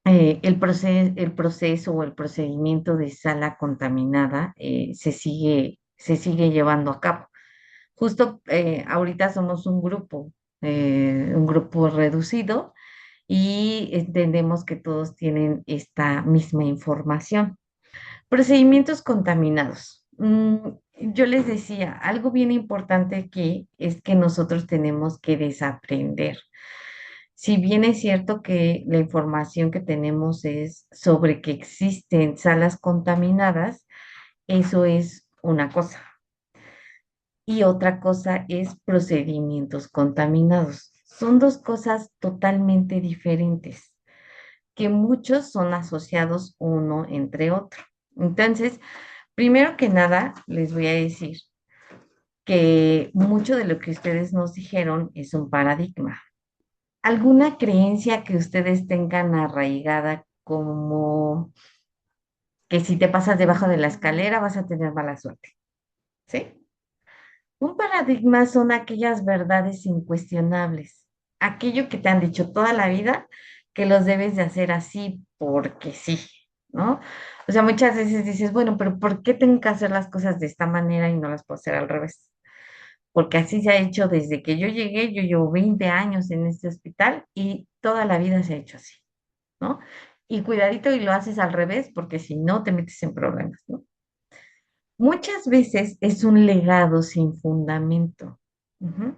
el proceso o el procedimiento de sala contaminada se sigue llevando a cabo. Justo ahorita somos un grupo reducido y entendemos que todos tienen esta misma información. Procedimientos contaminados. Yo les decía, algo bien importante aquí es que nosotros tenemos que desaprender. Si bien es cierto que la información que tenemos es sobre que existen salas contaminadas, eso es una cosa. Y otra cosa es procedimientos contaminados. Son dos cosas totalmente diferentes, que muchos son asociados uno entre otro. Entonces, primero que nada, les voy a decir que mucho de lo que ustedes nos dijeron es un paradigma. ¿Alguna creencia que ustedes tengan arraigada como que si te pasas debajo de la escalera vas a tener mala suerte? ¿Sí? Un paradigma son aquellas verdades incuestionables, aquello que te han dicho toda la vida que los debes de hacer así porque sí, ¿no? O sea, muchas veces dices, bueno, pero ¿por qué tengo que hacer las cosas de esta manera y no las puedo hacer al revés? Porque así se ha hecho desde que yo llegué, yo llevo 20 años en este hospital y toda la vida se ha hecho así, ¿no? Y cuidadito y lo haces al revés porque si no te metes en problemas, ¿no? Muchas veces es un legado sin fundamento. Ujú.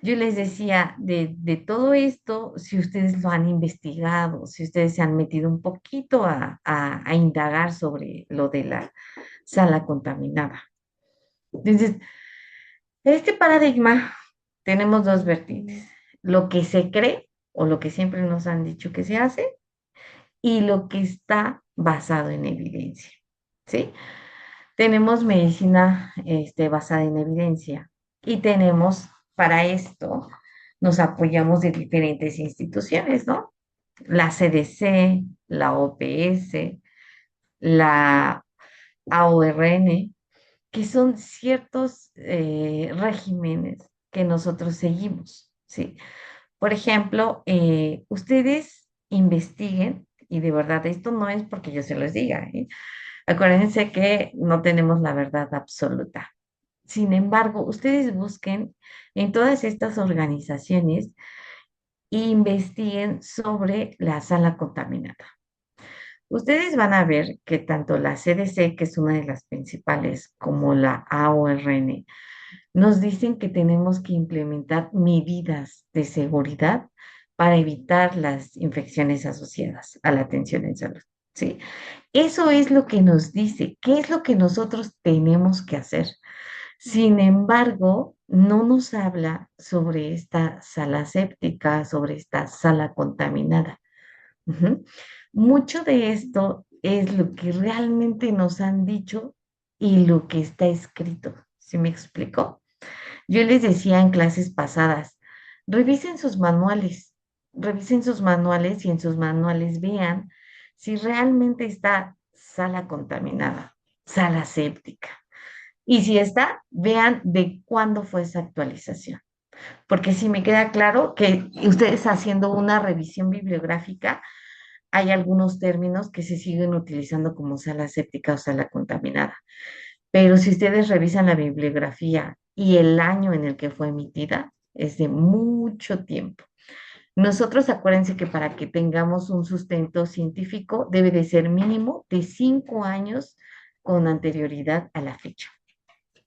Yo les decía, de todo esto, si ustedes lo han investigado, si ustedes se han metido un poquito a indagar sobre lo de la sala contaminada. Entonces, este paradigma tenemos dos vertientes, lo que se cree o lo que siempre nos han dicho que se hace y lo que está basado en evidencia, ¿sí? Tenemos medicina basada en evidencia y tenemos para esto, nos apoyamos de diferentes instituciones, ¿no? La CDC, la OPS, la AORN, que son ciertos regímenes que nosotros seguimos, ¿sí? Por ejemplo, ustedes investiguen, y de verdad esto no es porque yo se los diga, ¿eh? Acuérdense que no tenemos la verdad absoluta. Sin embargo, ustedes busquen en todas estas organizaciones e investiguen sobre la sala contaminada. Ustedes van a ver que tanto la CDC, que es una de las principales, como la AORN, nos dicen que tenemos que implementar medidas de seguridad para evitar las infecciones asociadas a la atención en salud. ¿Sí? Eso es lo que nos dice, qué es lo que nosotros tenemos que hacer. Sin embargo, no nos habla sobre esta sala séptica, sobre esta sala contaminada. Ujú. Mucho de esto es lo que realmente nos han dicho y lo que está escrito. ¿Sí me explico? Yo les decía en clases pasadas, revisen sus manuales y en sus manuales vean si realmente está sala contaminada, sala séptica. Y si está, vean de cuándo fue esa actualización. Porque sí me queda claro que ustedes haciendo una revisión bibliográfica, hay algunos términos que se siguen utilizando como sala séptica o sala contaminada. Pero si ustedes revisan la bibliografía y el año en el que fue emitida, es de mucho tiempo. Nosotros acuérdense que para que tengamos un sustento científico debe de ser mínimo de 5 años con anterioridad a la fecha.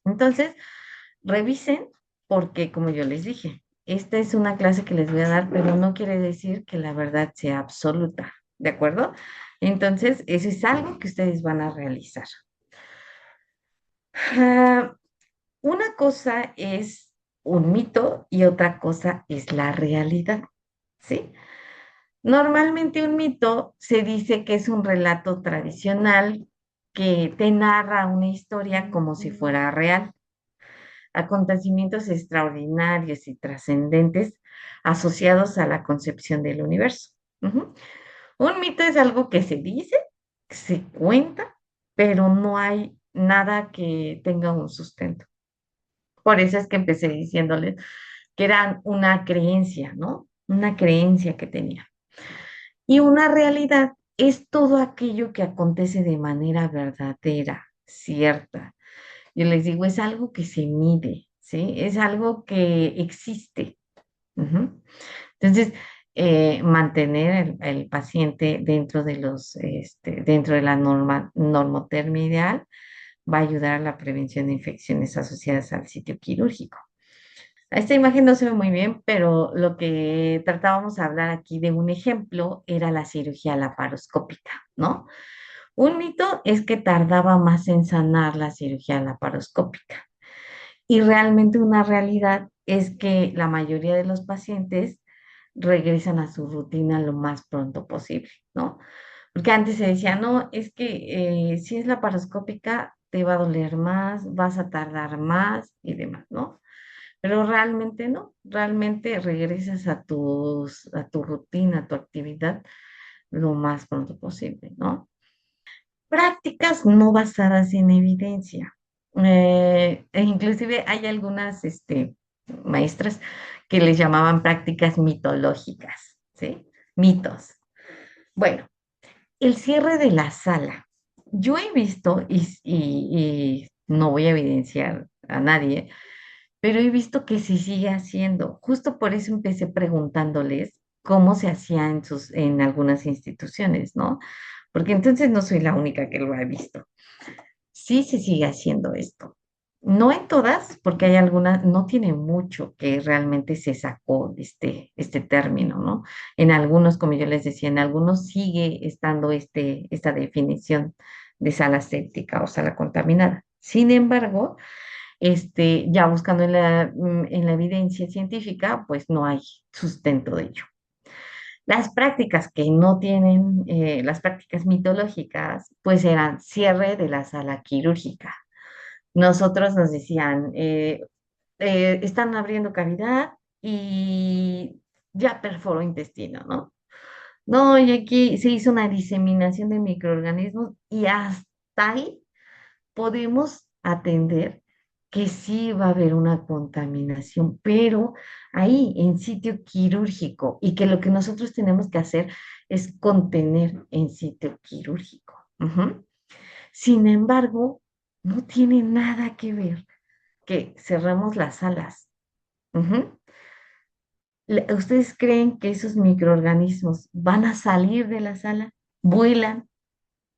Entonces, revisen porque, como yo les dije, esta es una clase que les voy a dar, pero no quiere decir que la verdad sea absoluta, ¿de acuerdo? Entonces, eso es algo que ustedes van a realizar. Ah, una cosa es un mito y otra cosa es la realidad, ¿sí? Normalmente un mito se dice que es un relato tradicional que te narra una historia como si fuera real, acontecimientos extraordinarios y trascendentes asociados a la concepción del universo. Ujú. Un mito es algo que se dice, se cuenta, pero no hay nada que tenga un sustento. Por eso es que empecé diciéndoles que eran una creencia, ¿no? Una creencia que tenía. Y una realidad es todo aquello que acontece de manera verdadera, cierta. Yo les digo, es algo que se mide, ¿sí? Es algo que existe. Ujú. Entonces, mantener el paciente dentro de dentro de la normotermia ideal va a ayudar a la prevención de infecciones asociadas al sitio quirúrgico. Esta imagen no se ve muy bien, pero lo que tratábamos de hablar aquí de un ejemplo era la cirugía laparoscópica, ¿no? Un mito es que tardaba más en sanar la cirugía laparoscópica y realmente una realidad es que la mayoría de los pacientes regresan a su rutina lo más pronto posible, ¿no? Porque antes se decía, no, es que si es laparoscópica te va a doler más, vas a tardar más y demás, ¿no? Pero realmente no, realmente regresas a a tu rutina, a tu actividad lo más pronto posible, ¿no? Prácticas no basadas en evidencia. E inclusive hay algunas maestras que les llamaban prácticas mitológicas, ¿sí? Mitos. Bueno, el cierre de la sala. Yo he visto, y no voy a evidenciar a nadie, pero he visto que se sigue haciendo. Justo por eso empecé preguntándoles cómo se hacía en algunas instituciones, ¿no? Porque entonces no soy la única que lo ha visto. Sí se sigue haciendo esto. No en todas, porque hay algunas, no tiene mucho que realmente se sacó de este término, ¿no? En algunos, como yo les decía, en algunos sigue estando esta definición de sala séptica o sala contaminada. Sin embargo, ya buscando en la evidencia científica, pues no hay sustento de ello. Las prácticas que no tienen, las prácticas mitológicas, pues eran cierre de la sala quirúrgica. Nosotros nos decían, están abriendo cavidad y ya perforó intestino, ¿no? No, y aquí se hizo una diseminación de microorganismos y hasta ahí podemos atender que sí va a haber una contaminación, pero ahí en sitio quirúrgico y que lo que nosotros tenemos que hacer es contener en sitio quirúrgico. Ujú. Sin embargo, no tiene nada que ver que cerramos las salas. Ujú. ¿Ustedes creen que esos microorganismos van a salir de la sala? ¿Vuelan?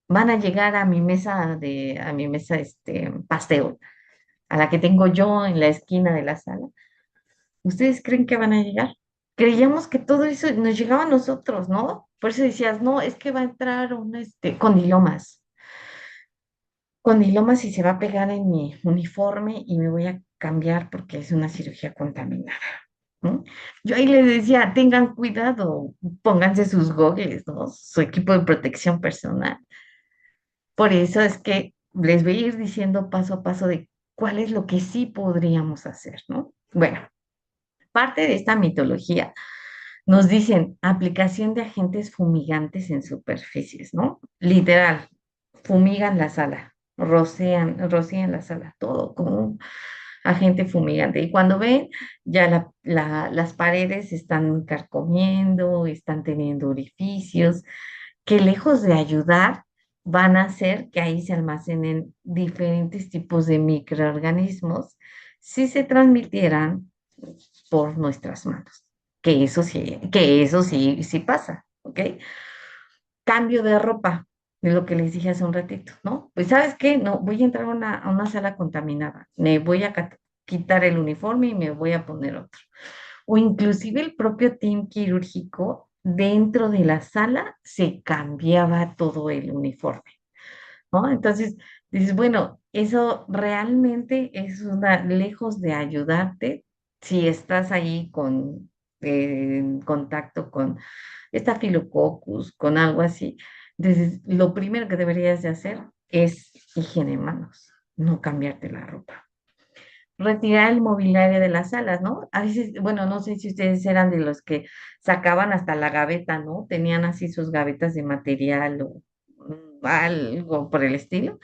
¿Van a llegar a mi mesa a mi mesa pastel, a la que tengo yo en la esquina de la sala? ¿Ustedes creen que van a llegar? Creíamos que todo eso nos llegaba a nosotros, ¿no? Por eso decías, no, es que va a entrar condilomas y se va a pegar en mi uniforme y me voy a cambiar porque es una cirugía contaminada, ¿no? Yo ahí les decía, tengan cuidado, pónganse sus gogles, ¿no? Su equipo de protección personal. Por eso es que les voy a ir diciendo paso a paso de cuál es lo que sí podríamos hacer, ¿no? Bueno, parte de esta mitología nos dicen aplicación de agentes fumigantes en superficies, ¿no? Literal, fumigan la sala, rocían la sala, todo como un agente fumigante. Y cuando ven, ya las paredes están carcomiendo, están teniendo orificios, que lejos de ayudar, van a hacer que ahí se almacenen diferentes tipos de microorganismos si se transmitieran por nuestras manos. Que eso sí, sí pasa, ¿ok? Cambio de ropa, de lo que les dije hace un ratito, ¿no? Pues ¿sabes qué? No, voy a entrar a una sala contaminada, me voy a quitar el uniforme y me voy a poner otro. O inclusive el propio team quirúrgico dentro de la sala se cambiaba todo el uniforme, ¿no? Entonces, dices, bueno, eso realmente es lejos de ayudarte si estás ahí en contacto con estafilococcus, con algo así. Entonces, lo primero que deberías de hacer es higiene en manos, no cambiarte la ropa. Retirar el mobiliario de las salas, ¿no? A veces, bueno, no sé si ustedes eran de los que sacaban hasta la gaveta, ¿no? Tenían así sus gavetas de material o algo por el estilo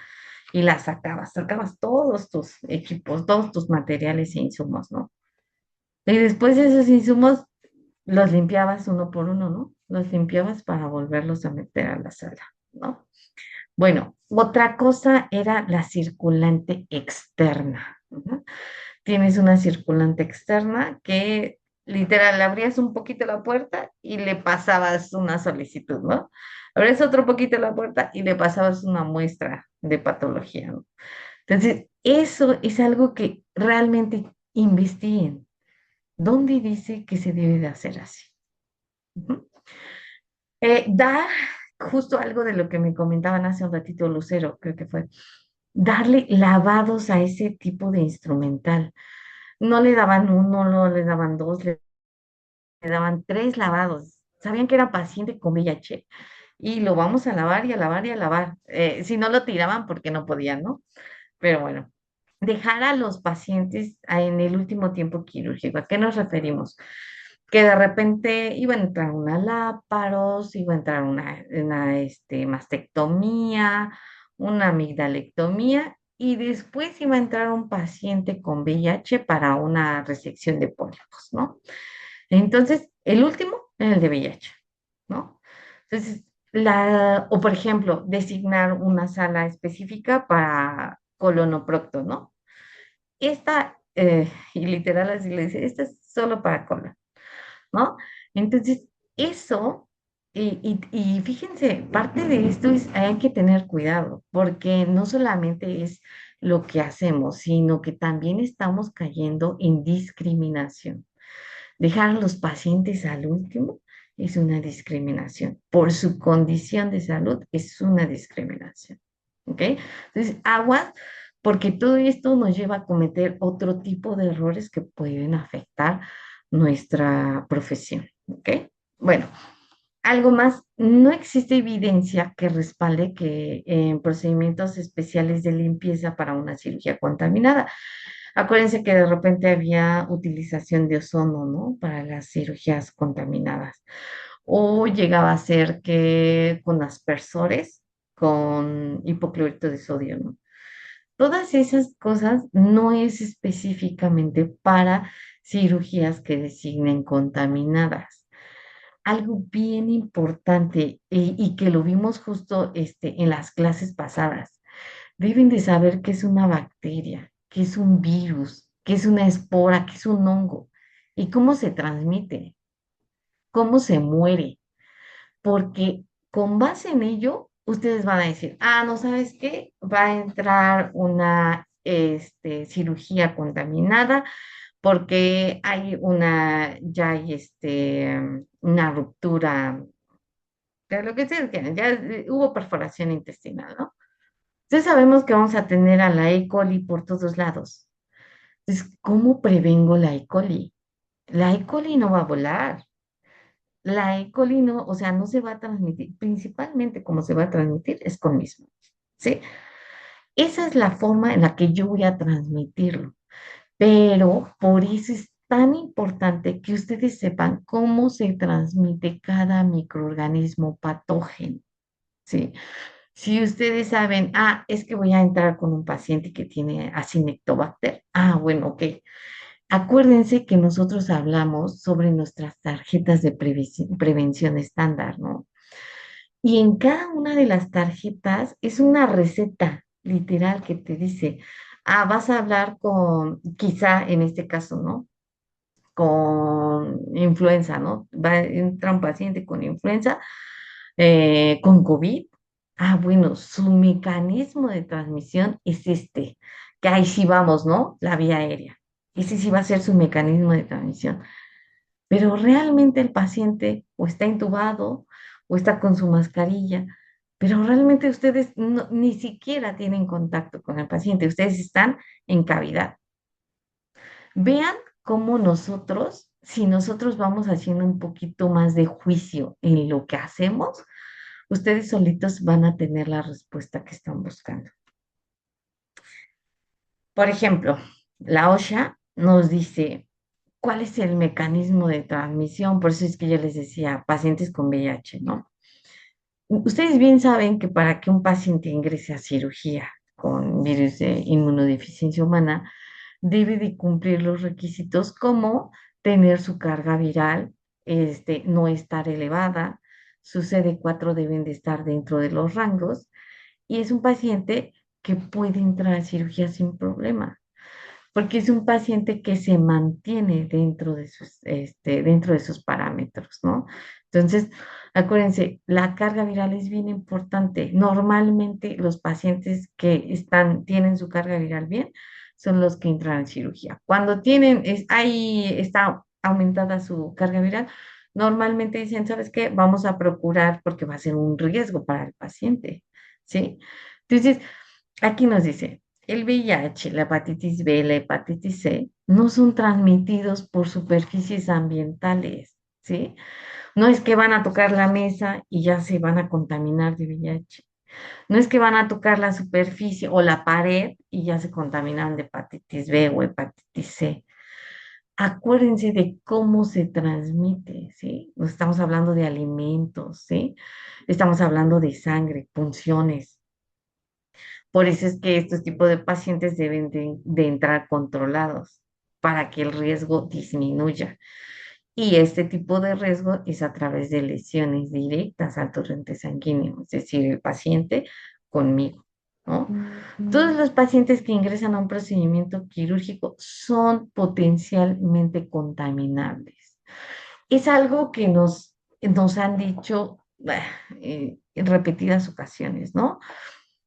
y las sacabas todos tus equipos, todos tus materiales e insumos, ¿no? Y después esos insumos los limpiabas uno por uno, ¿no? los limpiabas para volverlos a meter a la sala, ¿no? Bueno, otra cosa era la circulante externa. ¿No? Tienes una circulante externa que literal abrías un poquito la puerta y le pasabas una solicitud, ¿no? Abrías otro poquito la puerta y le pasabas una muestra de patología, ¿no? Entonces, eso es algo que realmente investiguen. ¿Dónde dice que se debe de hacer así? Ujú. Dar justo algo de lo que me comentaban hace un ratito Lucero, creo que fue, darle lavados a ese tipo de instrumental. No le daban uno, no le daban dos, le daban tres lavados. Sabían que era paciente con VIH y lo vamos a lavar y a lavar y a lavar. Si no lo tiraban porque no podían, ¿no? Pero bueno, dejar a los pacientes en el último tiempo quirúrgico. ¿A qué nos referimos? Que de repente iba a entrar una láparos, iba a entrar una mastectomía, una amigdalectomía y después iba a entrar un paciente con VIH para una resección de pólipos, ¿no? Entonces, el último era el de VIH, ¿no? Entonces, o por ejemplo, designar una sala específica para colonoprocto, ¿no? Y literal así le dice, esta es solo para colon, ¿no? Entonces, eso, y fíjense, parte de esto es, hay que tener cuidado, porque no solamente es lo que hacemos, sino que también estamos cayendo en discriminación. Dejar a los pacientes al último es una discriminación. Por su condición de salud es una discriminación. ¿Ok? Entonces, aguas, porque todo esto nos lleva a cometer otro tipo de errores que pueden afectar nuestra profesión. ¿Ok? Bueno, algo más, no existe evidencia que respalde que en procedimientos especiales de limpieza para una cirugía contaminada. Acuérdense que de repente había utilización de ozono, ¿no? Para las cirugías contaminadas. O llegaba a ser que con aspersores, con hipoclorito de sodio, ¿no? Todas esas cosas no es específicamente para cirugías que designen contaminadas. Algo bien importante y que lo vimos justo en las clases pasadas. Deben de saber qué es una bacteria, qué es un virus, qué es una espora, qué es un hongo y cómo se transmite, cómo se muere, porque con base en ello, ustedes van a decir, ah, no sabes qué, va a entrar una cirugía contaminada porque ya hay una ruptura, de lo que sea, ya hubo perforación intestinal, ¿no? Entonces sabemos que vamos a tener a la E. coli por todos lados. Entonces, ¿cómo prevengo la E. coli? La E. coli no va a volar. La E. coli no, o sea, no se va a transmitir, principalmente como se va a transmitir es con mismo, ¿sí? Esa es la forma en la que yo voy a transmitirlo. Pero por eso es tan importante que ustedes sepan cómo se transmite cada microorganismo patógeno, ¿sí? Si ustedes saben, ah, es que voy a entrar con un paciente que tiene Acinetobacter, ah, bueno, ok. Acuérdense que nosotros hablamos sobre nuestras tarjetas de prevención estándar, ¿no? Y en cada una de las tarjetas es una receta literal que te dice, ah, vas a hablar con, quizá en este caso, ¿no? Con influenza, ¿no? Entra un paciente con influenza, con COVID. Ah, bueno, su mecanismo de transmisión es que ahí sí vamos, ¿no? La vía aérea. Ese sí va a ser su mecanismo de transmisión. Pero realmente el paciente o está intubado o está con su mascarilla, pero realmente ustedes ni siquiera tienen contacto con el paciente, ustedes están en cavidad. Vean cómo nosotros, si nosotros vamos haciendo un poquito más de juicio en lo que hacemos, ustedes solitos van a tener la respuesta que están buscando. Por ejemplo, la OSHA nos dice cuál es el mecanismo de transmisión, por eso es que yo les decía pacientes con VIH, ¿no? Ustedes bien saben que para que un paciente ingrese a cirugía con virus de inmunodeficiencia humana, debe de cumplir los requisitos como tener su carga viral no estar elevada, su CD4 deben de estar dentro de los rangos y es un paciente que puede entrar a cirugía sin problema, porque es un paciente que se mantiene dentro de sus parámetros, ¿no? Entonces, acuérdense, la carga viral es bien importante. Normalmente los pacientes que tienen su carga viral bien son los que entran en cirugía. Cuando ahí está aumentada su carga viral, normalmente dicen, ¿sabes qué? Vamos a procurar porque va a ser un riesgo para el paciente, ¿sí? Entonces, aquí nos dice, el VIH, la hepatitis B, la hepatitis C no son transmitidos por superficies ambientales, ¿sí? No es que van a tocar la mesa y ya se van a contaminar de VIH. No es que van a tocar la superficie o la pared y ya se contaminan de hepatitis B o hepatitis C. Acuérdense de cómo se transmite, ¿sí? No estamos hablando de alimentos, ¿sí? Estamos hablando de sangre, punciones. Por eso es que estos tipos de pacientes deben de entrar controlados para que el riesgo disminuya. Y este tipo de riesgo es a través de lesiones directas al torrente sanguíneo, es decir, el paciente conmigo, ¿no? Todos los pacientes que ingresan a un procedimiento quirúrgico son potencialmente contaminables. Es algo que nos han dicho en repetidas ocasiones, ¿no?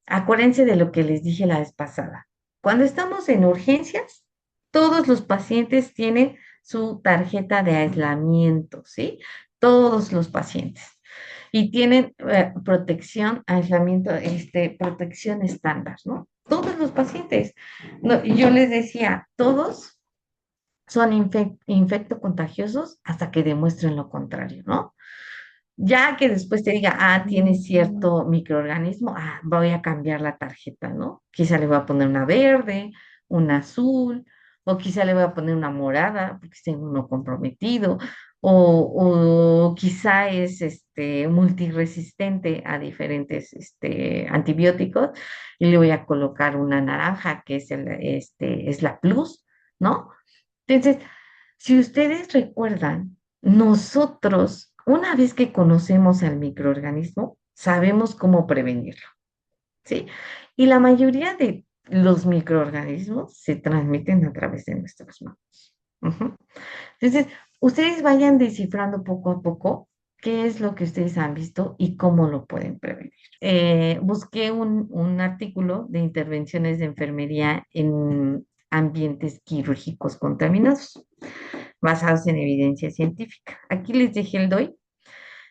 Acuérdense de lo que les dije la vez pasada. Cuando estamos en urgencias, todos los pacientes tienen su tarjeta de aislamiento, ¿sí? Todos los pacientes. Y tienen protección, aislamiento, protección estándar, ¿no? Todos los pacientes. No, y yo les decía, todos son infectocontagiosos hasta que demuestren lo contrario, ¿no? Ya que después te diga, tiene cierto microorganismo, voy a cambiar la tarjeta, ¿no? Quizá le voy a poner una verde, una azul, o quizá le voy a poner una morada, porque tengo uno comprometido, o quizá es multiresistente a diferentes antibióticos, y le voy a colocar una naranja, que es la plus, ¿no? Entonces, si ustedes recuerdan, nosotros, una vez que conocemos al microorganismo, sabemos cómo prevenirlo, ¿sí? Y la mayoría de los microorganismos se transmiten a través de nuestras manos. Ujú. Entonces, ustedes vayan descifrando poco a poco qué es lo que ustedes han visto y cómo lo pueden prevenir. Busqué un artículo de intervenciones de enfermería en ambientes quirúrgicos contaminados, basados en evidencia científica. Aquí les dejé el DOI.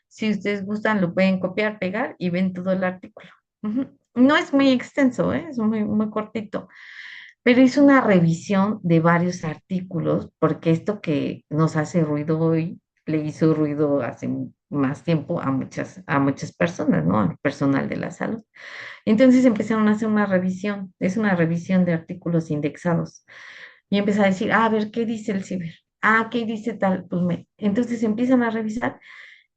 Si ustedes gustan, lo pueden copiar, pegar y ven todo el artículo. Ujú. No es muy extenso, ¿eh? Es muy, muy cortito, pero es una revisión de varios artículos, porque esto que nos hace ruido hoy le hizo ruido hace más tiempo a muchas personas, ¿no? Al personal de la salud. Entonces empezaron a hacer una revisión, es una revisión de artículos indexados. Y empieza a decir, a ver, ¿qué dice el ciber? ¿Qué dice tal? Entonces empiezan a revisar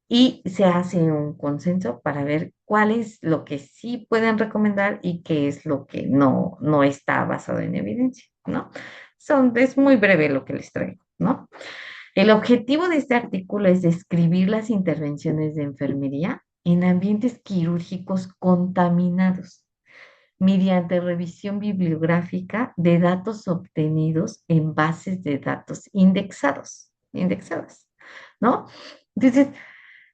y se hace un consenso para ver cuál es lo que sí pueden recomendar y qué es lo que no está basado en evidencia, ¿no? Es muy breve lo que les traigo, ¿no? El objetivo de este artículo es describir las intervenciones de enfermería en ambientes quirúrgicos contaminados mediante revisión bibliográfica de datos obtenidos en bases de datos indexadas, ¿no? Entonces,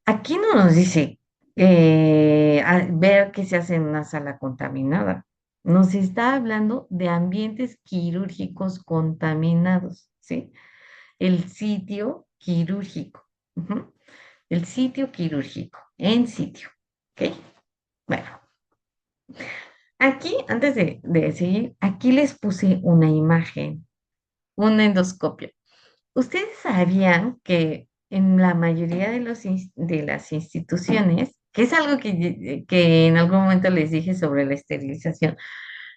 aquí no nos dice ver qué se hace en una sala contaminada. Nos está hablando de ambientes quirúrgicos contaminados, ¿sí? El sitio quirúrgico. Ujú. El sitio quirúrgico, en sitio. ¿Ok? Bueno, aquí, antes de seguir, aquí les puse una imagen, un endoscopio. ¿Ustedes sabían que en la mayoría de las instituciones, que es algo que en algún momento les dije sobre la esterilización,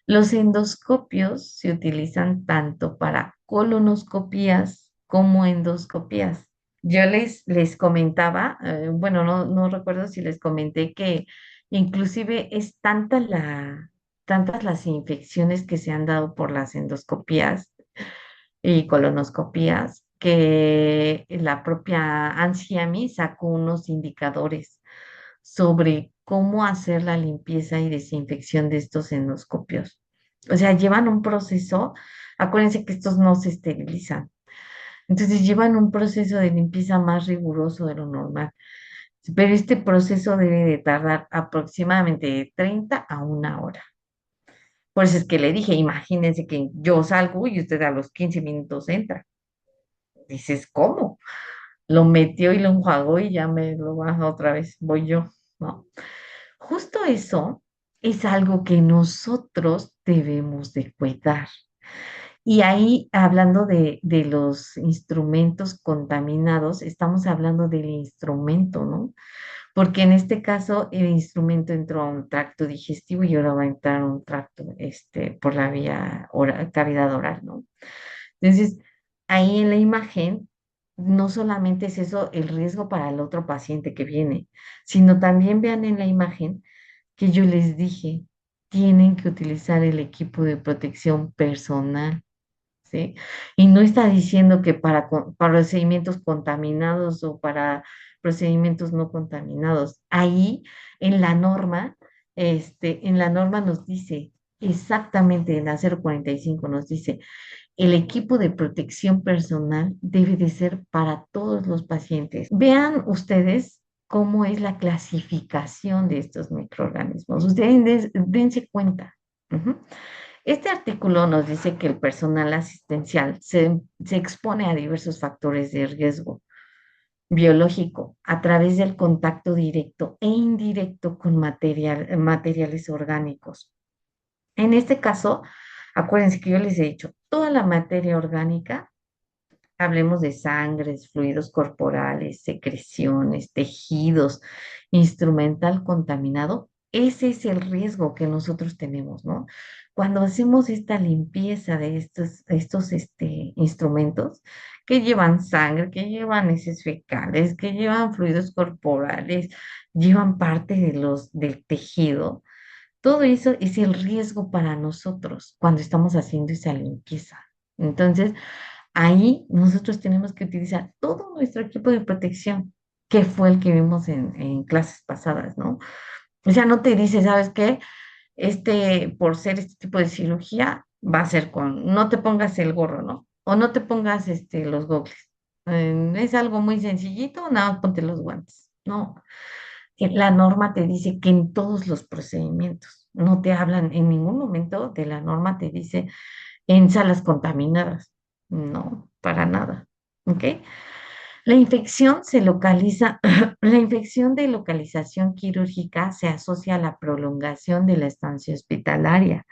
los endoscopios se utilizan tanto para colonoscopías como endoscopías? Yo les comentaba, bueno, no recuerdo si les comenté que inclusive es tantas las infecciones que se han dado por las endoscopías y colonoscopías, que la propia Ansiami sacó unos indicadores sobre cómo hacer la limpieza y desinfección de estos endoscopios. O sea, llevan un proceso, acuérdense que estos no se esterilizan, entonces llevan un proceso de limpieza más riguroso de lo normal, pero este proceso debe de tardar aproximadamente de 30 a 1 hora. Por eso es que le dije, imagínense que yo salgo y usted a los 15 minutos entra. Dices, ¿cómo? Lo metió y lo enjuagó y ya me lo baja otra vez, voy yo, ¿no? Justo eso es algo que nosotros debemos de cuidar. Y ahí, hablando de los instrumentos contaminados, estamos hablando del instrumento, ¿no? Porque en este caso el instrumento entró a un tracto digestivo y ahora va a entrar a un tracto, por la vía oral, cavidad oral, ¿no? Entonces, ahí en la imagen, no solamente es eso el riesgo para el otro paciente que viene, sino también vean en la imagen que yo les dije, tienen que utilizar el equipo de protección personal, ¿sí? Y no está diciendo que para procedimientos contaminados o para procedimientos no contaminados. Ahí en la norma, en la norma nos dice exactamente en la 045 nos dice el equipo de protección personal debe de ser para todos los pacientes. Vean ustedes cómo es la clasificación de estos microorganismos. Ustedes dense cuenta. Ujú. Este artículo nos dice que el personal asistencial se expone a diversos factores de riesgo biológico a través del contacto directo e indirecto con materiales orgánicos. En este caso, acuérdense que yo les he dicho, toda la materia orgánica, hablemos de sangres, fluidos corporales, secreciones, tejidos, instrumental contaminado, ese es el riesgo que nosotros tenemos, ¿no? Cuando hacemos esta limpieza de estos instrumentos que llevan sangre, que llevan heces fecales, que llevan fluidos corporales, llevan parte del tejido, todo eso es el riesgo para nosotros cuando estamos haciendo esa limpieza. Entonces, ahí nosotros tenemos que utilizar todo nuestro equipo de protección, que fue el que vimos en clases pasadas, ¿no? O sea, no te dice, ¿sabes qué? Por ser este tipo de cirugía, va a ser no te pongas el gorro, ¿no? O no te pongas los gogles. Es algo muy sencillito, nada más ponte los guantes. No, la norma te dice que en todos los procedimientos, no te hablan en ningún momento de la norma, te dice en salas contaminadas. No, para nada. ¿Ok? La infección se localiza, la infección de localización quirúrgica se asocia a la prolongación de la estancia hospitalaria,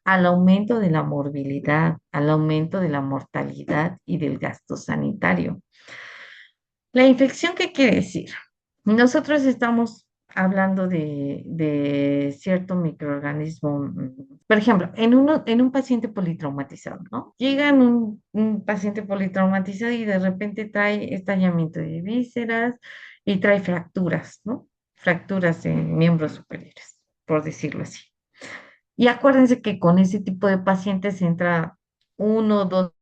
al aumento de la morbilidad, al aumento de la mortalidad y del gasto sanitario. La infección, ¿qué quiere decir? Nosotros estamos hablando de cierto microorganismo, por ejemplo, en un paciente politraumatizado, ¿no? Llega un paciente politraumatizado y de repente trae estallamiento de vísceras y trae fracturas, ¿no? Fracturas en miembros superiores, por decirlo así. Y acuérdense que con ese tipo de pacientes entra uno, dos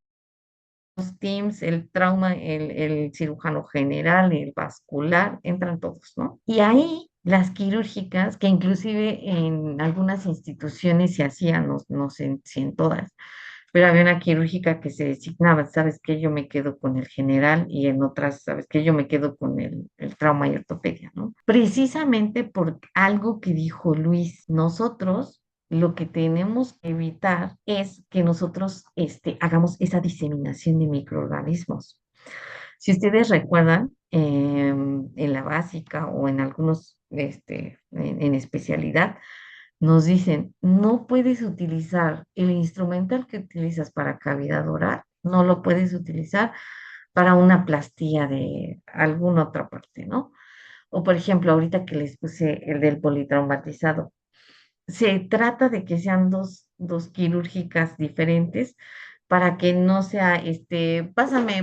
teams, el trauma, el cirujano general, el vascular, entran todos, ¿no? Y ahí las quirúrgicas, que inclusive en algunas instituciones se hacían, no sé si en todas, pero había una quirúrgica que se designaba, ¿sabes qué? Yo me quedo con el general y en otras, ¿sabes qué? Yo me quedo con el trauma y ortopedia, ¿no? Precisamente por algo que dijo Luis, nosotros lo que tenemos que evitar es que nosotros hagamos esa diseminación de microorganismos. Si ustedes recuerdan, en la básica o en algunos, en especialidad, nos dicen, no puedes utilizar el instrumental que utilizas para cavidad oral, no lo puedes utilizar para una plastilla de alguna otra parte, ¿no? O por ejemplo, ahorita que les puse el del politraumatizado, se trata de que sean dos quirúrgicas diferentes para que no sea,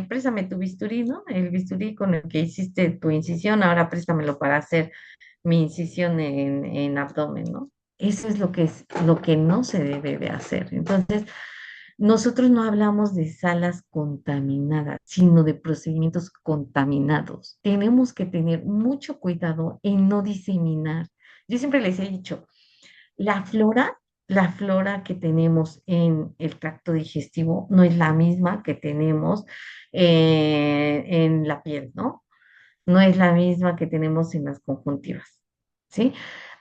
préstame tu bisturí, ¿no? El bisturí con el que hiciste tu incisión, ahora préstamelo para hacer mi incisión en abdomen, ¿no? Eso es lo que no se debe de hacer. Entonces, Nosotros no hablamos de salas contaminadas, sino de procedimientos contaminados. Tenemos que tener mucho cuidado en no diseminar. Yo siempre les he dicho, la flora, la flora que tenemos en el tracto digestivo no es la misma que tenemos en la piel, ¿no? No es la misma que tenemos en las conjuntivas, ¿sí?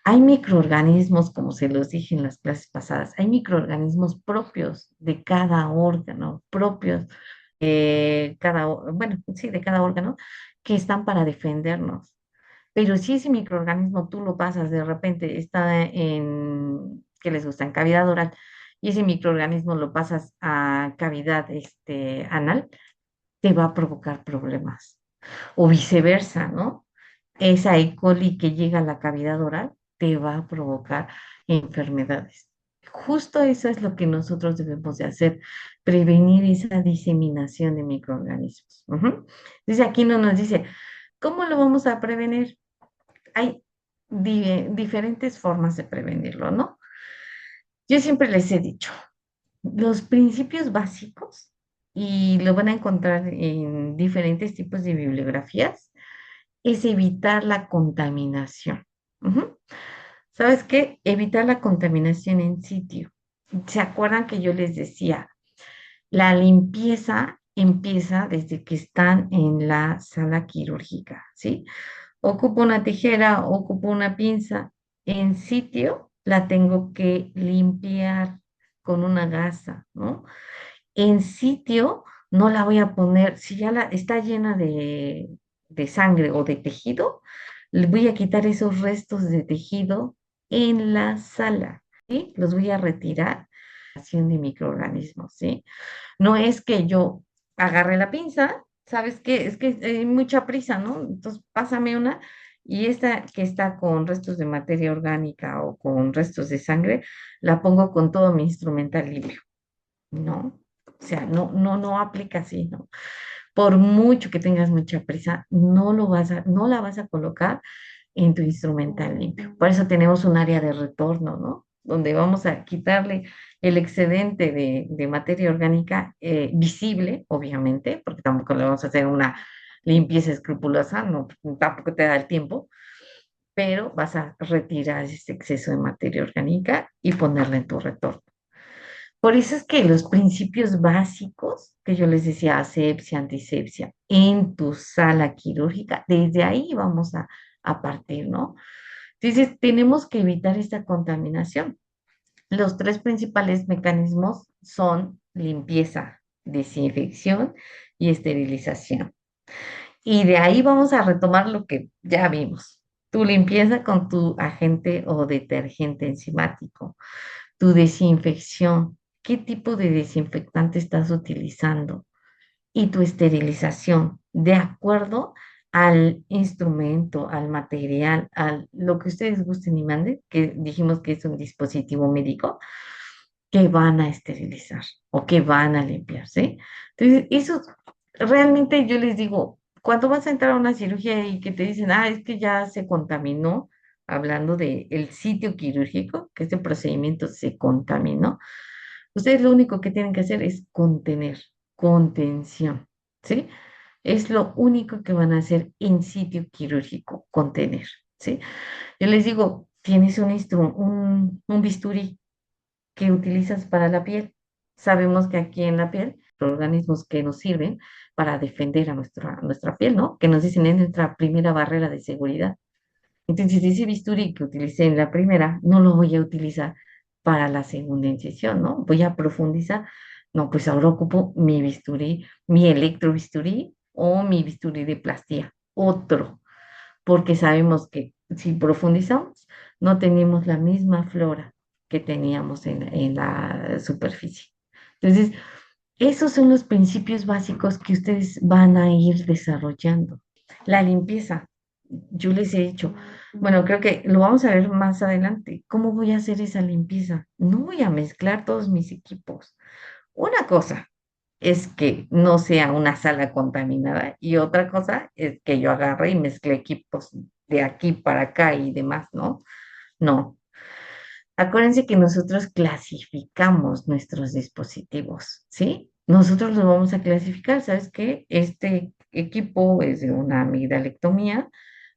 Hay microorganismos, como se los dije en las clases pasadas, hay microorganismos propios de cada órgano, propios bueno, sí, de cada órgano, que están para defendernos. Pero si ese microorganismo tú lo pasas de repente, está ¿qué les gusta? En cavidad oral, y ese microorganismo lo pasas a cavidad anal, te va a provocar problemas o viceversa, ¿no? Esa E. coli que llega a la cavidad oral te va a provocar enfermedades. Justo eso es lo que nosotros debemos de hacer, prevenir esa diseminación de microorganismos. Ujú. Dice aquí no nos dice, ¿cómo lo vamos a prevenir? Hay diferentes formas de prevenirlo, ¿no? Yo siempre les he dicho, los principios básicos, y lo van a encontrar en diferentes tipos de bibliografías, es evitar la contaminación. Ujú. ¿Sabes qué? Evitar la contaminación en sitio. ¿Se acuerdan que yo les decía? La limpieza empieza desde que están en la sala quirúrgica, ¿sí? Ocupo una tijera, ocupo una pinza. En sitio la tengo que limpiar con una gasa, ¿no? En sitio no la voy a poner, si ya está llena de sangre o de tejido, le voy a quitar esos restos de tejido en la sala, ¿sí? Los voy a retirar de microorganismos, ¿sí? No es que yo agarre la pinza, ¿sabes qué? Es que hay mucha prisa, ¿no? Entonces pásame una y esta que está con restos de materia orgánica o con restos de sangre, la pongo con todo mi instrumental limpio. No, o sea, no aplica así, ¿no? Por mucho que tengas mucha prisa, no la vas a colocar en tu instrumental limpio. Por eso tenemos un área de retorno, ¿no? Donde vamos a quitarle el excedente de materia orgánica visible, obviamente, porque tampoco le vamos a hacer una limpieza escrupulosa, no, tampoco te da el tiempo, pero vas a retirar ese exceso de materia orgánica y ponerla en tu retorno. Por eso es que los principios básicos que yo les decía, asepsia, antisepsia, en tu sala quirúrgica, desde ahí vamos a partir, ¿no? Entonces, tenemos que evitar esta contaminación. Los tres principales mecanismos son limpieza, desinfección y esterilización. Y de ahí vamos a retomar lo que ya vimos. Tu limpieza con tu agente o detergente enzimático, tu desinfección, qué tipo de desinfectante estás utilizando y tu esterilización, de acuerdo al instrumento, al material, a lo que ustedes gusten y manden, que dijimos que es un dispositivo médico, que van a esterilizar o que van a limpiar, ¿sí? Entonces, eso realmente yo les digo, cuando vas a entrar a una cirugía y que te dicen, es que ya se contaminó, hablando del sitio quirúrgico, que este procedimiento se contaminó, ustedes lo único que tienen que hacer es contener, contención, ¿sí? Es lo único que van a hacer en sitio quirúrgico, contener, ¿sí? Yo les digo, tienes un bisturí que utilizas para la piel. Sabemos que aquí en la piel, los organismos que nos sirven para defender a nuestra piel, ¿no? Que nos dicen es nuestra primera barrera de seguridad. Entonces, ese bisturí que utilicé en la primera, no lo voy a utilizar para la segunda incisión, ¿no? Voy a profundizar. No, pues ahora ocupo mi bisturí, mi electrobisturí o mi bisturí de plastía, otro, porque sabemos que si profundizamos, no tenemos la misma flora que teníamos en la superficie. Entonces, esos son los principios básicos que ustedes van a ir desarrollando. La limpieza, yo les he dicho, bueno, creo que lo vamos a ver más adelante. ¿Cómo voy a hacer esa limpieza? No voy a mezclar todos mis equipos. Una cosa es que no sea una sala contaminada y otra cosa es que yo agarre y mezcle equipos de aquí para acá y demás, ¿no? No. Acuérdense que nosotros clasificamos nuestros dispositivos, ¿sí? Nosotros los vamos a clasificar. ¿Sabes qué? Este equipo es de una amigdalectomía.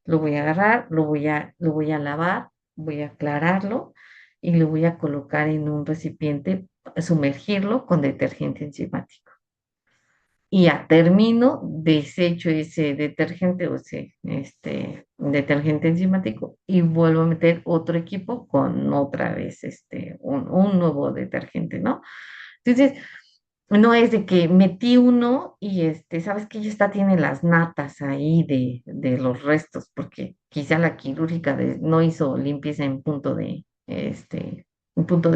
Lo voy a agarrar, lo voy a lavar, voy a aclararlo y lo voy a colocar en un recipiente, sumergirlo con detergente enzimático. Y a término, desecho ese detergente o ese detergente enzimático y vuelvo a meter otro equipo con otra vez un nuevo detergente, ¿no? Entonces, no es de que metí uno y sabes que ya está, tiene las natas ahí de los restos, porque quizá la quirúrgica no hizo limpieza en punto de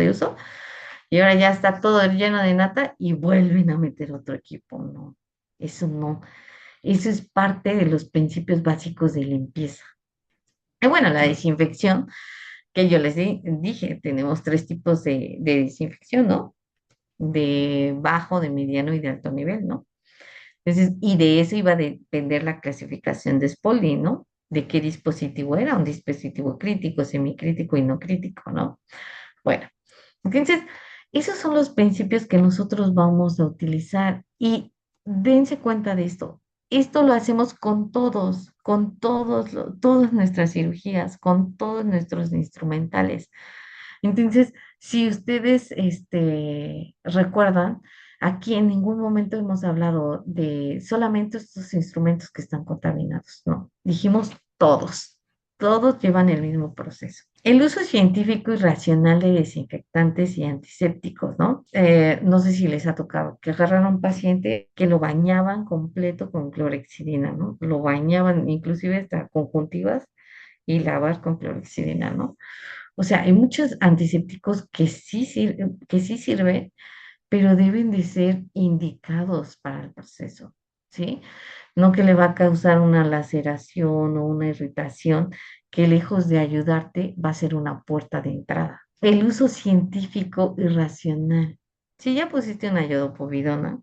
uso, y ahora ya está todo lleno de nata y vuelven a meter otro equipo. No, eso no, eso es parte de los principios básicos de limpieza. Y bueno, la desinfección, que yo les dije, tenemos tres tipos de desinfección, ¿no? De bajo, de mediano y de alto nivel, ¿no? Entonces, y de eso iba a depender la clasificación de Spalding, ¿no? De qué dispositivo era, un dispositivo crítico, semicrítico y no crítico, ¿no? Bueno, entonces, esos son los principios que nosotros vamos a utilizar y dense cuenta de esto. Esto lo hacemos con todas nuestras cirugías, con todos nuestros instrumentales. Entonces, si ustedes recuerdan, aquí en ningún momento hemos hablado de solamente estos instrumentos que están contaminados, no, dijimos todos llevan el mismo proceso. El uso científico y racional de desinfectantes y antisépticos, ¿no? No sé si les ha tocado que agarran a un paciente que lo bañaban completo con clorexidina, ¿no? Lo bañaban inclusive hasta conjuntivas y lavar con clorexidina, ¿no? O sea, hay muchos antisépticos que sí sirven, pero deben de ser indicados para el proceso, ¿sí? No que le va a causar una laceración o una irritación que lejos de ayudarte va a ser una puerta de entrada. El uso científico y racional. Si ya pusiste una yodopovidona,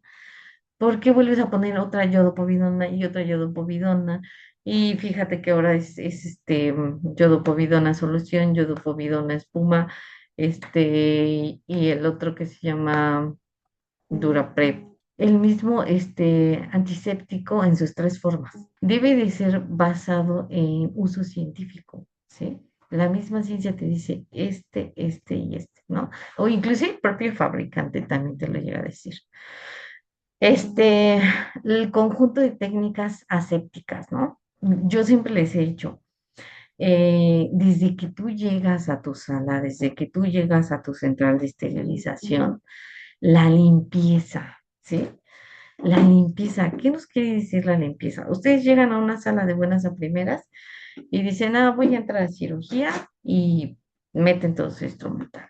¿por qué vuelves a poner otra yodopovidona y otra yodopovidona? Y fíjate que ahora es yodopovidona solución, yodopovidona espuma, y el otro que se llama Duraprep. El mismo antiséptico en sus tres formas. Debe de ser basado en uso científico, ¿sí? La misma ciencia te dice y ¿no? O inclusive el propio fabricante también te lo llega a decir. Este, el conjunto de técnicas asépticas, ¿no? Yo siempre les he dicho, desde que tú llegas a tu sala, desde que tú llegas a tu central de esterilización, la limpieza, ¿sí? La limpieza, ¿qué nos quiere decir la limpieza? Ustedes llegan a una sala de buenas a primeras y dicen, voy a entrar a cirugía y meten todo su instrumental.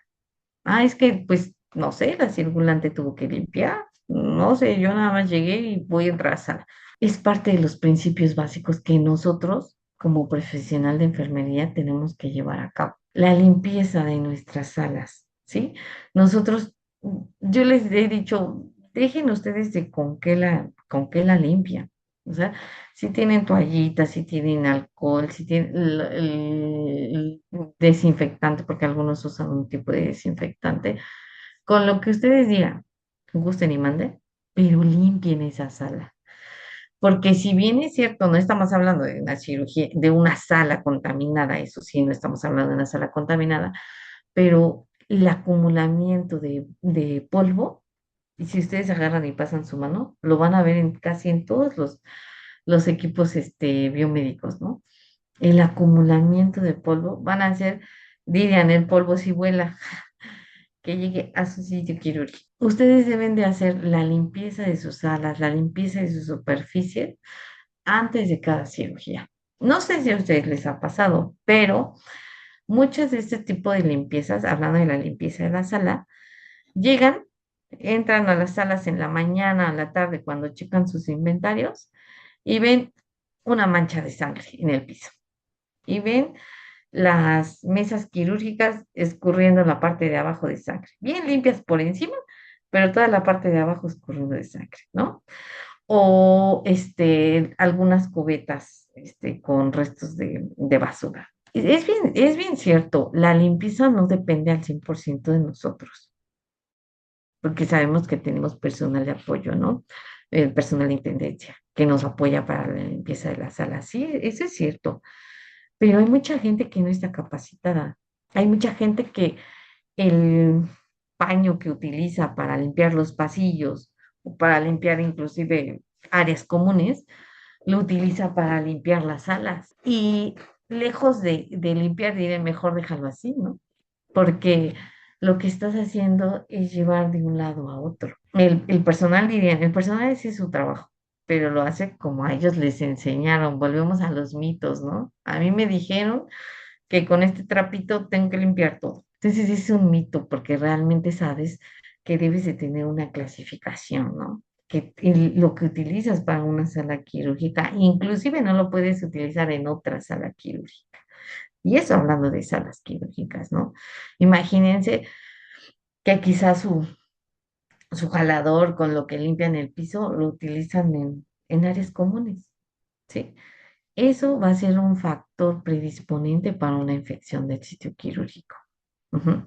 Es que, pues, no sé, la circulante tuvo que limpiar. No sé, yo nada más llegué y voy a entrar a sala. Es parte de los principios básicos que nosotros, como profesional de enfermería, tenemos que llevar a cabo. La limpieza de nuestras salas, ¿sí? Nosotros, yo les he dicho, dejen ustedes de con qué la limpian. O sea, si tienen toallitas, si tienen alcohol, si tienen el desinfectante, porque algunos usan un tipo de desinfectante, con lo que ustedes digan, gusten y manden, pero limpien esa sala. Porque si bien es cierto, no estamos hablando de una cirugía, de una sala contaminada, eso sí, no estamos hablando de una sala contaminada, pero el acumulamiento de polvo, y si ustedes agarran y pasan su mano, lo van a ver casi en todos los equipos biomédicos, ¿no? El acumulamiento de polvo van a ser, dirían, el polvo si vuela, que llegue a su sitio quirúrgico. Ustedes deben de hacer la limpieza de sus salas, la limpieza de sus superficies antes de cada cirugía. No sé si a ustedes les ha pasado, pero muchas de este tipo de limpiezas, hablando de la limpieza de la sala, llegan, entran a las salas en la mañana, a la tarde, cuando checan sus inventarios y ven una mancha de sangre en el piso. Y ven las mesas quirúrgicas escurriendo la parte de abajo de sangre, bien limpias por encima, pero toda la parte de abajo escurriendo de sangre, ¿no? O algunas cubetas con restos de basura. es bien cierto, la limpieza no depende al 100% de nosotros, porque sabemos que tenemos personal de apoyo, ¿no? El personal de intendencia que nos apoya para la limpieza de la sala. Sí, eso es cierto, pero hay mucha gente que no está capacitada. Hay mucha gente que el paño que utiliza para limpiar los pasillos o para limpiar inclusive áreas comunes, lo utiliza para limpiar las salas. Y lejos de limpiar, diré, mejor déjalo así, ¿no? Porque lo que estás haciendo es llevar de un lado a otro. El personal diría, el personal ese es su trabajo, pero lo hace como a ellos les enseñaron. Volvemos a los mitos, ¿no? A mí me dijeron que con este trapito tengo que limpiar todo. Entonces es un mito porque realmente sabes que debes de tener una clasificación, ¿no? Que lo que utilizas para una sala quirúrgica, inclusive no lo puedes utilizar en otra sala quirúrgica. Y eso hablando de salas quirúrgicas, ¿no? Imagínense que quizás su jalador con lo que limpian el piso lo utilizan en áreas comunes, ¿sí? Eso va a ser un factor predisponente para una infección del sitio quirúrgico. Ujú.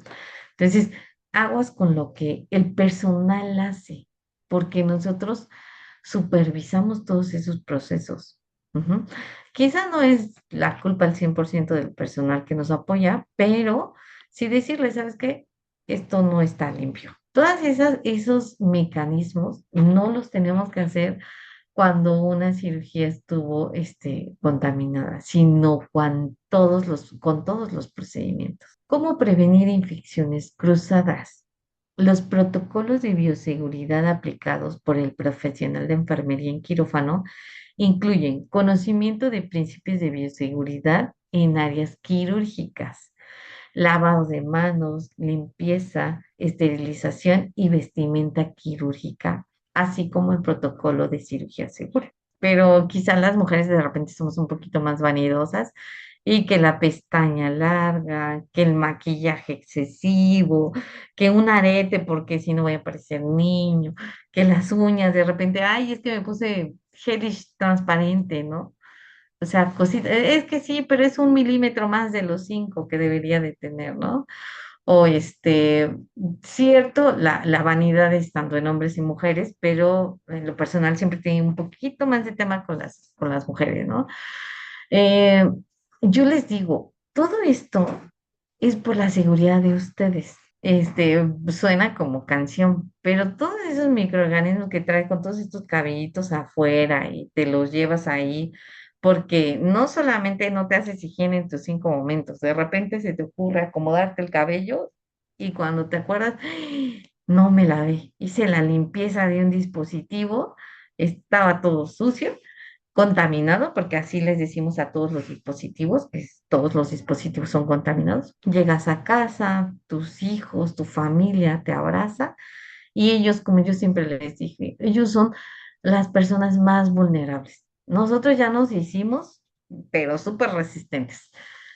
Entonces, aguas con lo que el personal hace, porque nosotros supervisamos todos esos procesos. Ujú. Quizá no es la culpa al 100% del personal que nos apoya, pero sí decirle, ¿sabes qué? Esto no está limpio. Todas esos mecanismos no los tenemos que hacer cuando una cirugía estuvo contaminada, sino con todos los procedimientos. ¿Cómo prevenir infecciones cruzadas? Los protocolos de bioseguridad aplicados por el profesional de enfermería en quirófano incluyen conocimiento de principios de bioseguridad en áreas quirúrgicas, lavado de manos, limpieza, esterilización y vestimenta quirúrgica, así como el protocolo de cirugía segura. Pero quizá las mujeres de repente somos un poquito más vanidosas y que la pestaña larga, que el maquillaje excesivo, que un arete porque si no voy a parecer niño, que las uñas de repente, ay, es que me puse gelish transparente, ¿no? O sea, cositas, es que sí, pero es 1 milímetro más de los 5 que debería de tener, ¿no? O cierto, la vanidad es tanto en hombres y mujeres, pero en lo personal siempre tiene un poquito más de tema con las mujeres, ¿no? Eh, yo les digo, todo esto es por la seguridad de ustedes. Suena como canción, pero todos esos microorganismos que trae con todos estos cabellitos afuera y te los llevas ahí, porque no solamente no te haces higiene en tus 5 momentos, de repente se te ocurre acomodarte el cabello y cuando te acuerdas, no me lavé, hice la limpieza de un dispositivo, estaba todo sucio contaminado, porque así les decimos a todos los dispositivos, todos los dispositivos son contaminados. Llegas a casa, tus hijos, tu familia te abraza y ellos, como yo siempre les dije, ellos son las personas más vulnerables. Nosotros ya nos hicimos, pero súper resistentes,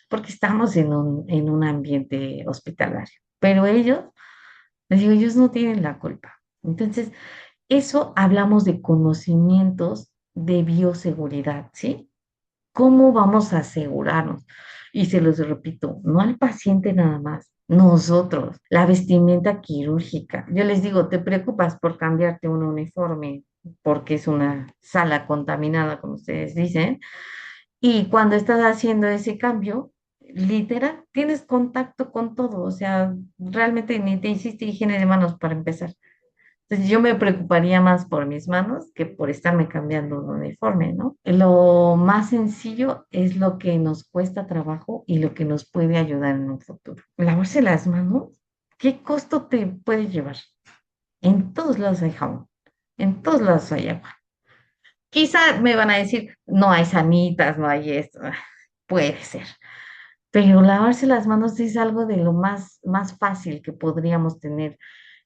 porque estamos en un ambiente hospitalario, pero ellos, les digo, ellos no tienen la culpa. Entonces, eso hablamos de conocimientos de bioseguridad, ¿sí? ¿Cómo vamos a asegurarnos? Y se los repito, no al paciente nada más, nosotros, la vestimenta quirúrgica. Yo les digo, te preocupas por cambiarte un uniforme porque es una sala contaminada, como ustedes dicen, y cuando estás haciendo ese cambio, literal, tienes contacto con todo, o sea, realmente ni te hiciste higiene de manos para empezar. Entonces yo me preocuparía más por mis manos que por estarme cambiando un uniforme, ¿no? Lo más sencillo es lo que nos cuesta trabajo y lo que nos puede ayudar en un futuro. Lavarse las manos, ¿qué costo te puede llevar? En todos lados hay jabón, en todos lados hay agua. Quizá me van a decir, no hay sanitas, no hay esto. Puede ser. Pero lavarse las manos es algo de lo más fácil que podríamos tener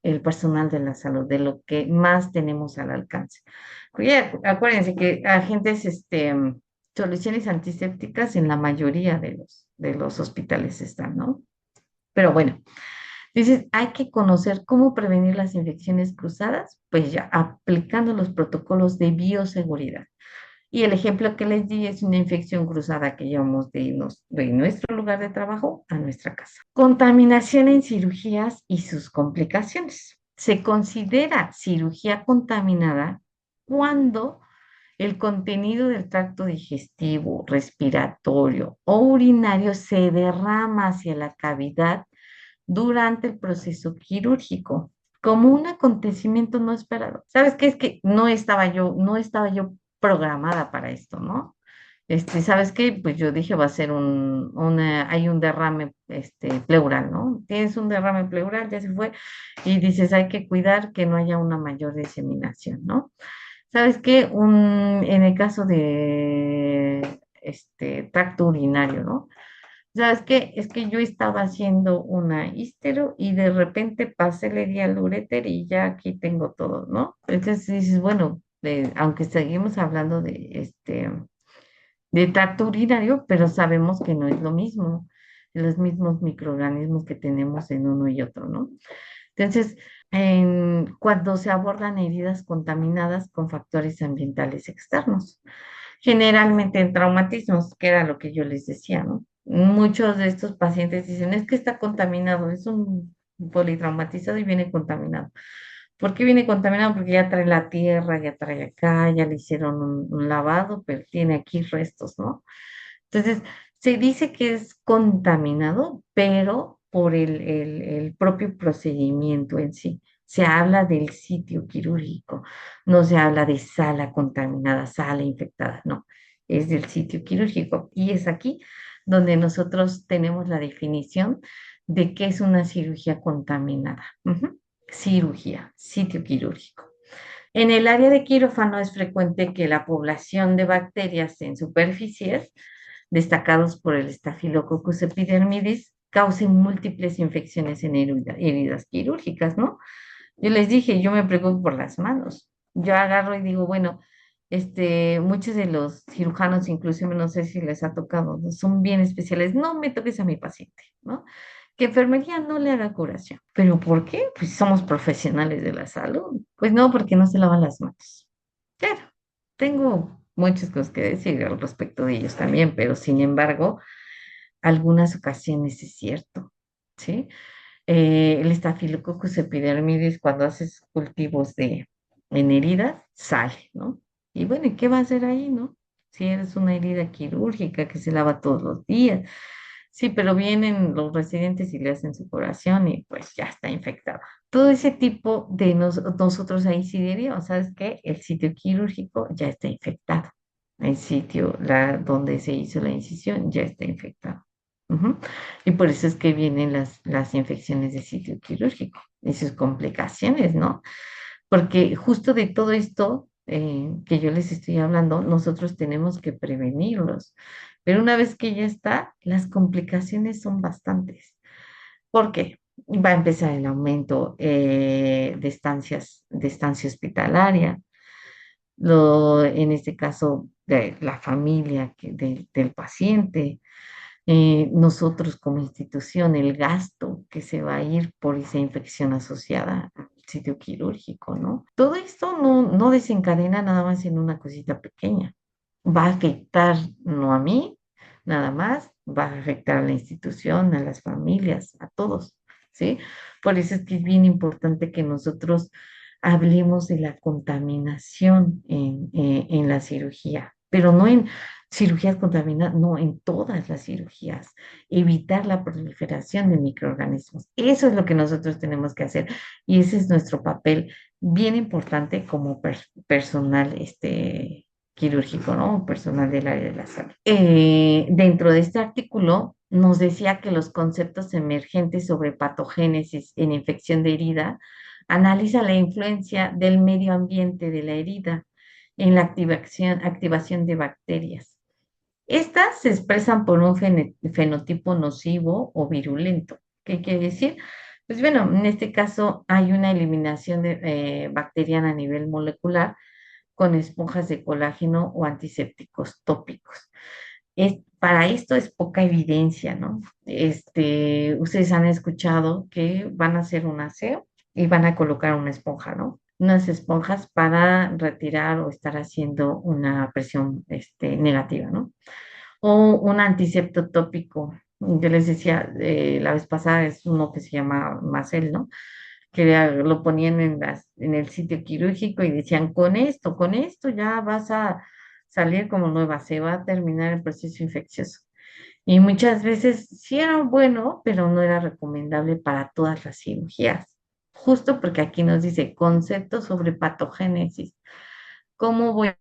el personal de la salud, de lo que más tenemos al alcance. Acuérdense que agentes, soluciones antisépticas en la mayoría de los hospitales están, ¿no? Pero bueno, dices, hay que conocer cómo prevenir las infecciones cruzadas, pues ya aplicando los protocolos de bioseguridad. Y el ejemplo que les di es una infección cruzada que llevamos de nuestro lugar de trabajo a nuestra casa. Contaminación en cirugías y sus complicaciones. Se considera cirugía contaminada cuando el contenido del tracto digestivo, respiratorio o urinario se derrama hacia la cavidad durante el proceso quirúrgico, como un acontecimiento no esperado. ¿Sabes qué? Es que no estaba yo programada para esto, ¿no? ¿Sabes qué? Pues yo dije, va a ser hay un derrame, pleural, ¿no? Tienes un derrame pleural, ya se fue, y dices, hay que cuidar que no haya una mayor diseminación, ¿no? ¿Sabes qué? En el caso de tracto urinario, ¿no? ¿Sabes qué? Es que yo estaba haciendo una histero y de repente pasé, le di al uréter y ya aquí tengo todo, ¿no? Entonces dices, bueno, aunque seguimos hablando de tracto urinario, pero sabemos que no es lo mismo, los mismos microorganismos que tenemos en uno y otro, ¿no? Entonces, cuando se abordan heridas contaminadas con factores ambientales externos, generalmente en traumatismos, que era lo que yo les decía, ¿no? Muchos de estos pacientes dicen, es que está contaminado, es un politraumatizado y viene contaminado. ¿Por qué viene contaminado? Porque ya trae la tierra, ya trae acá, ya le hicieron un lavado, pero tiene aquí restos, ¿no? Entonces, se dice que es contaminado, pero por el propio procedimiento en sí. Se habla del sitio quirúrgico, no se habla de sala contaminada, sala infectada, no, es del sitio quirúrgico. Y es aquí donde nosotros tenemos la definición de qué es una cirugía contaminada. Ujú. Cirugía, sitio quirúrgico. En el área de quirófano es frecuente que la población de bacterias en superficies, destacados por el Staphylococcus epidermidis, causen múltiples infecciones en heridas quirúrgicas, ¿no? Yo les dije, yo me preocupo por las manos. Yo agarro y digo, bueno, muchos de los cirujanos, inclusive no sé si les ha tocado, ¿no? Son bien especiales. No me toques a mi paciente, ¿no? Que enfermería no le haga curación. ¿Pero por qué? Pues somos profesionales de la salud. Pues no, porque no se lavan las manos. Claro, tengo muchas cosas que decir al respecto de ellos también, pero sin embargo, algunas ocasiones es cierto, ¿sí? El Staphylococcus epidermidis, cuando haces cultivos en heridas, sale, ¿no? Y bueno, ¿y qué va a hacer ahí, no? Si eres una herida quirúrgica que se lava todos los días. Sí, pero vienen los residentes y le hacen su curación y pues ya está infectada. Todo ese tipo de nosotros ahí sí diríamos, ¿sabes qué? El sitio quirúrgico ya está infectado. El sitio donde se hizo la incisión ya está infectado. Ujú. Y por eso es que vienen las infecciones de sitio quirúrgico y sus complicaciones, ¿no? Porque justo de todo esto que yo les estoy hablando, nosotros tenemos que prevenirlos. Pero una vez que ya está, las complicaciones son bastantes. ¿Por qué? Va a empezar el aumento de estancia hospitalaria, en este caso de la familia del paciente, nosotros como institución, el gasto que se va a ir por esa infección asociada al sitio quirúrgico, ¿no? Todo esto no desencadena nada más en una cosita pequeña. Va a afectar no a mí, nada más, va a afectar a la institución, a las familias, a todos, ¿sí? Por eso es que es bien importante que nosotros hablemos de la contaminación en la cirugía, pero no en cirugías contaminadas, no, en todas las cirugías, evitar la proliferación de microorganismos. Eso es lo que nosotros tenemos que hacer y ese es nuestro papel bien importante como personal quirúrgico, ¿no? Personal del área de la salud. Dentro de este artículo nos decía que los conceptos emergentes sobre patogénesis en infección de herida analiza la influencia del medio ambiente de la herida en la activación de bacterias. Estas se expresan por un fenotipo nocivo o virulento. ¿Qué quiere decir? Pues bueno, en este caso hay una eliminación bacteriana a nivel molecular con esponjas de colágeno o antisépticos tópicos. Para esto es poca evidencia, ¿no? Ustedes han escuchado que van a hacer un aseo y van a colocar una esponja, ¿no? unas esponjas para retirar o estar haciendo una presión negativa, ¿no? O un antisepto tópico. Yo les decía, la vez pasada es uno que se llama Macel, ¿no? Lo ponían en el sitio quirúrgico y decían, con esto ya vas a salir como nueva, se va a terminar el proceso infeccioso. Y muchas veces sí era bueno, pero no era recomendable para todas las cirugías. Justo porque aquí nos dice conceptos sobre patogénesis. ¿Cómo voy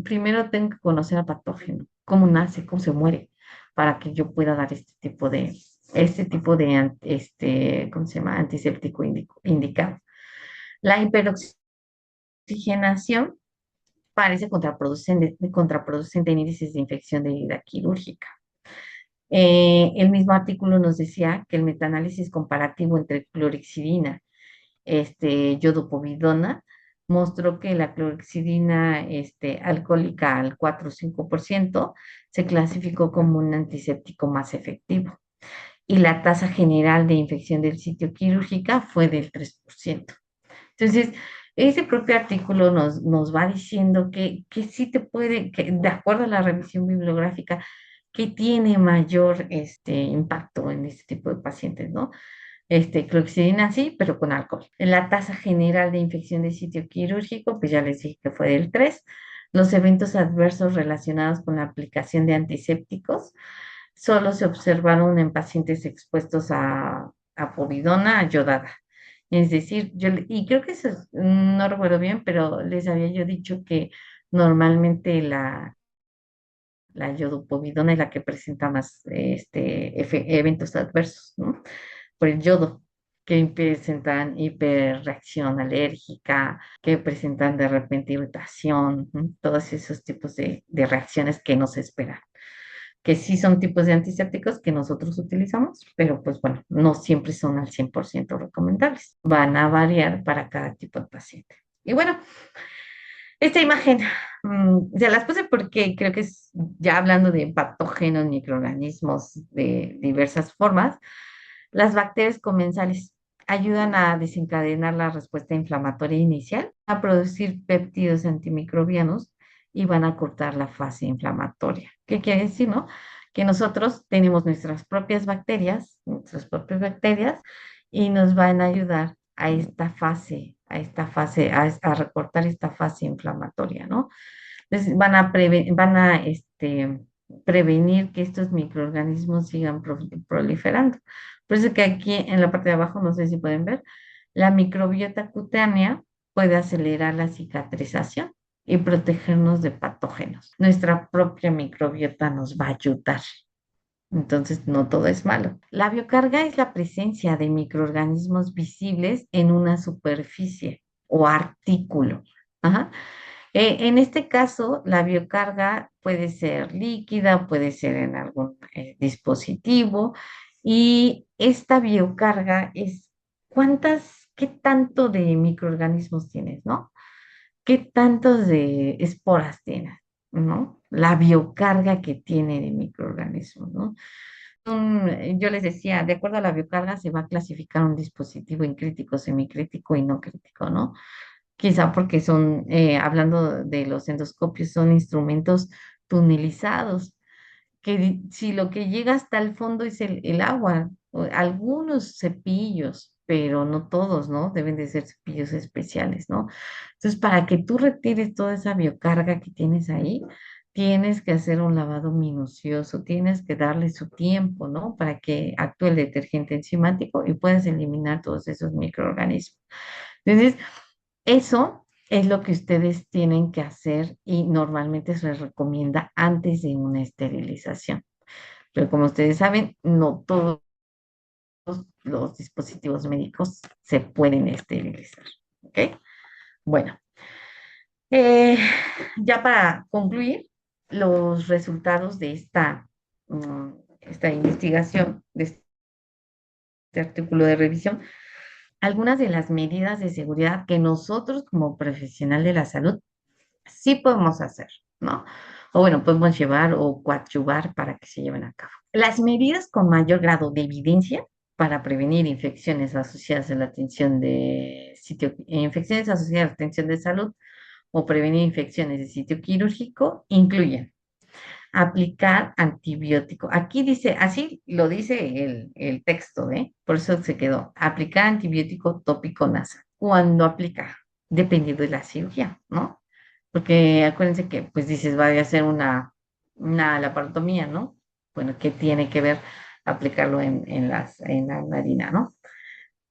primero tengo que conocer al patógeno, cómo nace, cómo se muere, para que yo pueda dar ¿cómo se llama? Antiséptico indicado. La hiperoxigenación parece contraproducente en índices de infección de herida quirúrgica. El mismo artículo nos decía que el metaanálisis comparativo entre clorexidina, yodopovidona, mostró que la clorexidina alcohólica al 4 o 5% se clasificó como un antiséptico más efectivo y la tasa general de infección del sitio quirúrgica fue del 3%. Entonces, ese propio artículo nos va diciendo que sí te puede, que de acuerdo a la revisión bibliográfica, que tiene mayor impacto en este tipo de pacientes, ¿no? Clorexidina sí, pero con alcohol. La tasa general de infección de sitio quirúrgico, pues ya les dije que fue del 3. Los eventos adversos relacionados con la aplicación de antisépticos solo se observaron en pacientes expuestos a povidona ayodada. Es decir, y creo que eso no recuerdo bien, pero les había yo dicho que normalmente la yodopovidona es la que presenta más eventos adversos, ¿no? Por el yodo, que presentan hiperreacción alérgica, que presentan de repente irritación, ¿no? Todos esos tipos de reacciones que no se esperan, que sí son tipos de antisépticos que nosotros utilizamos, pero pues bueno, no siempre son al 100% recomendables. Van a variar para cada tipo de paciente. Y bueno, esta imagen se las puse porque creo que es ya hablando de patógenos, microorganismos de diversas formas, las bacterias comensales ayudan a desencadenar la respuesta inflamatoria inicial, a producir péptidos antimicrobianos y van a cortar la fase inflamatoria. ¿Qué quiere decir, no? Que nosotros tenemos nuestras propias bacterias y nos van a ayudar a recortar esta fase inflamatoria, ¿no? Entonces van a prevenir que estos microorganismos sigan proliferando. Por eso que aquí en la parte de abajo, no sé si pueden ver, la microbiota cutánea puede acelerar la cicatrización y protegernos de patógenos. Nuestra propia microbiota nos va a ayudar. Entonces, no todo es malo. La biocarga es la presencia de microorganismos visibles en una superficie o artículo. Ajá. En este caso, la biocarga puede ser líquida, puede ser en algún dispositivo y esta biocarga es qué tanto de microorganismos tienes, ¿no? ¿Qué tantos de esporas tienes, ¿no? La biocarga que tiene de microorganismos, ¿no? Yo les decía, de acuerdo a la biocarga se va a clasificar un dispositivo en crítico, semicrítico y no crítico, ¿no? Quizá porque hablando de los endoscopios, son instrumentos tunelizados, si lo que llega hasta el fondo es el agua, algunos cepillos, pero no todos, ¿no? Deben de ser cepillos especiales, ¿no? Entonces, para que tú retires toda esa biocarga que tienes ahí, tienes que hacer un lavado minucioso, tienes que darle su tiempo, ¿no? Para que actúe el detergente enzimático y puedas eliminar todos esos microorganismos. Entonces, eso es lo que ustedes tienen que hacer y normalmente se les recomienda antes de una esterilización. Pero como ustedes saben, no todos los dispositivos médicos se pueden esterilizar. ¿Ok? Bueno, eh, ya para concluir, los resultados de esta investigación, de este artículo de revisión, algunas de las medidas de seguridad que nosotros como profesional de la salud sí podemos hacer, ¿no? O bueno, podemos llevar o coadyuvar para que se lleven a cabo. Las medidas con mayor grado de evidencia para prevenir infecciones asociadas a la atención de sitio, infecciones asociadas a la atención de salud o prevenir infecciones de sitio quirúrgico incluyen aplicar antibiótico. Aquí dice, así lo dice el texto, ¿eh? Por eso se quedó, aplicar antibiótico tópico nasal. ¿Cuándo aplicar? Dependiendo de la cirugía, ¿no? Porque acuérdense que, pues dices, vaya a hacer una laparotomía, ¿no? Bueno, ¿qué tiene que ver aplicarlo en la narina, ¿no?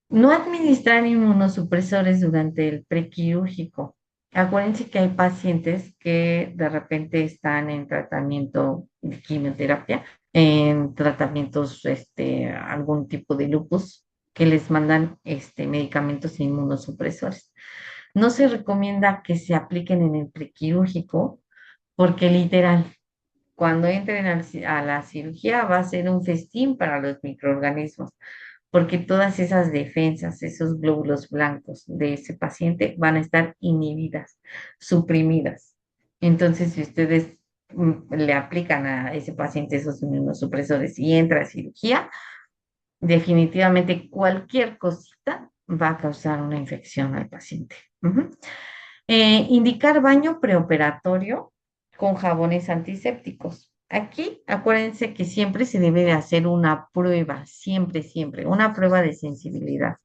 No administrar inmunosupresores durante el prequirúrgico. Acuérdense que hay pacientes que de repente están en tratamiento de quimioterapia, en tratamientos, algún tipo de lupus, que les mandan, medicamentos inmunosupresores. No se recomienda que se apliquen en el prequirúrgico porque literal, cuando entren a la cirugía va a ser un festín para los microorganismos porque todas esas defensas, esos glóbulos blancos de ese paciente van a estar inhibidas, suprimidas. Entonces, si ustedes le aplican a ese paciente esos inmunosupresores y entra a cirugía, definitivamente cualquier cosita va a causar una infección al paciente. Ujú. Indicar baño preoperatorio con jabones antisépticos. Aquí, acuérdense que siempre se debe de hacer una prueba, siempre, siempre, una prueba de sensibilidad.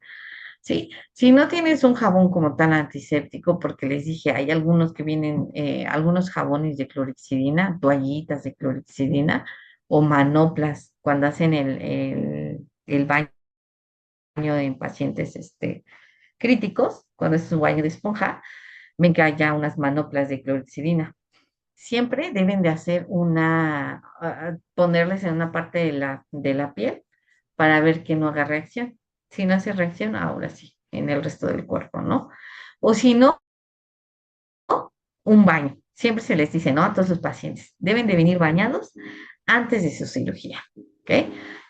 ¿Sí? Si no tienes un jabón como tal antiséptico, porque les dije, hay algunos que vienen, algunos jabones de clorexidina, toallitas de clorexidina o manoplas cuando hacen el baño en pacientes críticos, cuando es su baño de esponja, ven que hay ya unas manoplas de clorexidina. Siempre deben de hacer ponerles en una parte de la piel para ver que no haga reacción. Si no hace reacción, ahora sí, en el resto del cuerpo, ¿no? O si no, un baño. Siempre se les dice, ¿no? A todos los pacientes, deben de venir bañados antes de su cirugía, ¿ok?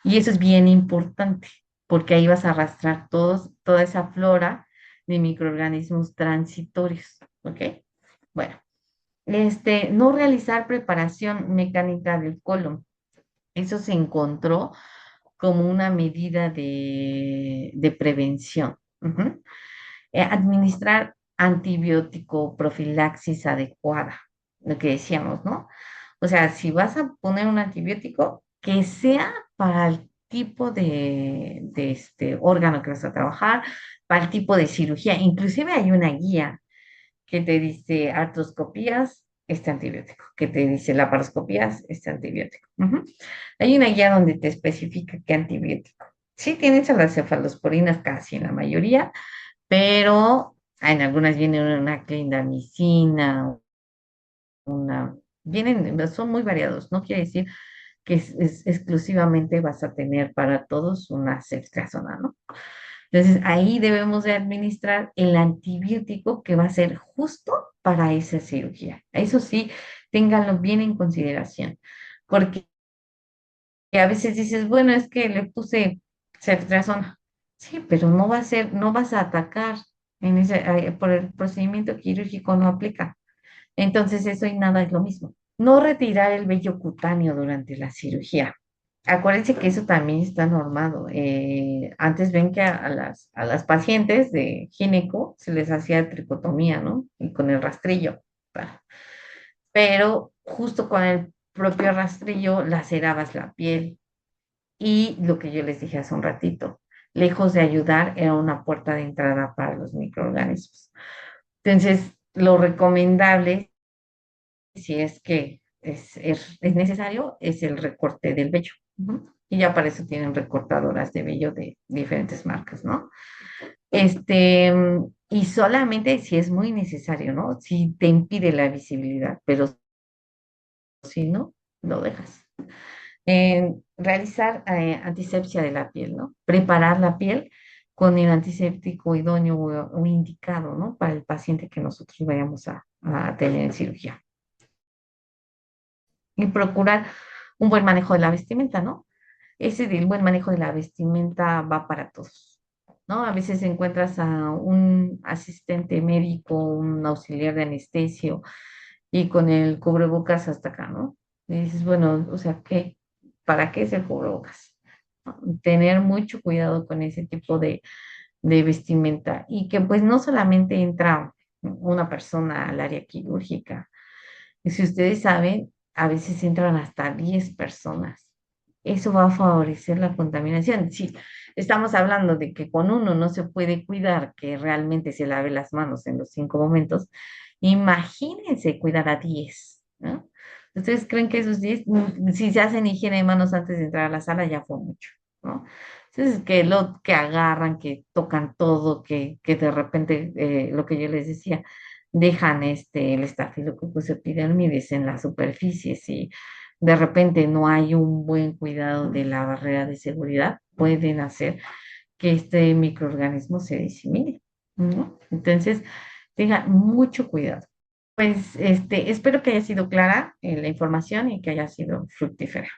Y eso es bien importante, porque ahí vas a arrastrar toda esa flora de microorganismos transitorios, ¿ok? Bueno, no realizar preparación mecánica del colon. Eso se encontró como una medida de prevención. Ujú. Administrar antibiótico profilaxis adecuada, lo que decíamos, ¿no? O sea, si vas a poner un antibiótico, que sea para el tipo de este órgano que vas a trabajar, para el tipo de cirugía. Inclusive hay una guía que te dice artroscopías, este antibiótico, que te dice laparoscopías, este antibiótico. Ujú. Hay una guía donde te especifica qué antibiótico. Sí tienes a las cefalosporinas casi en la mayoría, pero en algunas viene una clindamicina, son muy variados. No quiere decir que exclusivamente vas a tener para todos una ceftriaxona, ¿no? Entonces, ahí debemos de administrar el antibiótico que va a ser justo para esa cirugía. Eso sí, ténganlo bien en consideración, porque a veces dices, bueno, es que le puse ceftriaxona. Sí, pero no va a ser, no vas a atacar por el procedimiento quirúrgico no aplica. Entonces, eso y nada es lo mismo. No retirar el vello cutáneo durante la cirugía. Acuérdense que eso también está normado. Antes ven que a las pacientes de gineco se les hacía tricotomía, ¿no? Y con el rastrillo. Pa. Pero justo con el propio rastrillo lacerabas la piel. Y lo que yo les dije hace un ratito, lejos de ayudar, era una puerta de entrada para los microorganismos. Entonces, lo recomendable si es que es necesario, es el recorte del vello. Ujú. Y ya para eso tienen recortadoras de vello de diferentes marcas, ¿no? Y solamente si es muy necesario, ¿no? Si te impide la visibilidad, pero si no, lo dejas. Realizar antisepsia de la piel, ¿no? Preparar la piel con el antiséptico idóneo o indicado, ¿no? Para el paciente que nosotros vayamos a tener en cirugía. Y procurar un buen manejo de la vestimenta, ¿no? Ese del buen manejo de la vestimenta va para todos, ¿no? A veces encuentras a un asistente médico, un auxiliar de anestesio y con el cubrebocas hasta acá, ¿no? Y dices, bueno, o sea, ¿qué? ¿Para qué es el cubrebocas? Tener mucho cuidado con ese tipo de vestimenta y que pues no solamente entra una persona al área quirúrgica. Y si ustedes saben, a veces entran hasta 10 personas. Eso va a favorecer la contaminación. Si estamos hablando de que con uno no se puede cuidar que realmente se lave las manos en los 5 momentos, imagínense cuidar a 10, ¿no? ¿Ustedes creen que esos 10, si se hacen higiene de manos antes de entrar a la sala, ya fue mucho, ¿no? Entonces, que lo que agarran, que tocan todo, que de repente, lo que yo les decía, dejan el estafilococcus epidermidis en las superficies y de repente no hay un buen cuidado de la barrera de seguridad, pueden hacer que este microorganismo se disemine, ¿no? Entonces, tengan mucho cuidado. Pues espero que haya sido clara la información y que haya sido fructífera.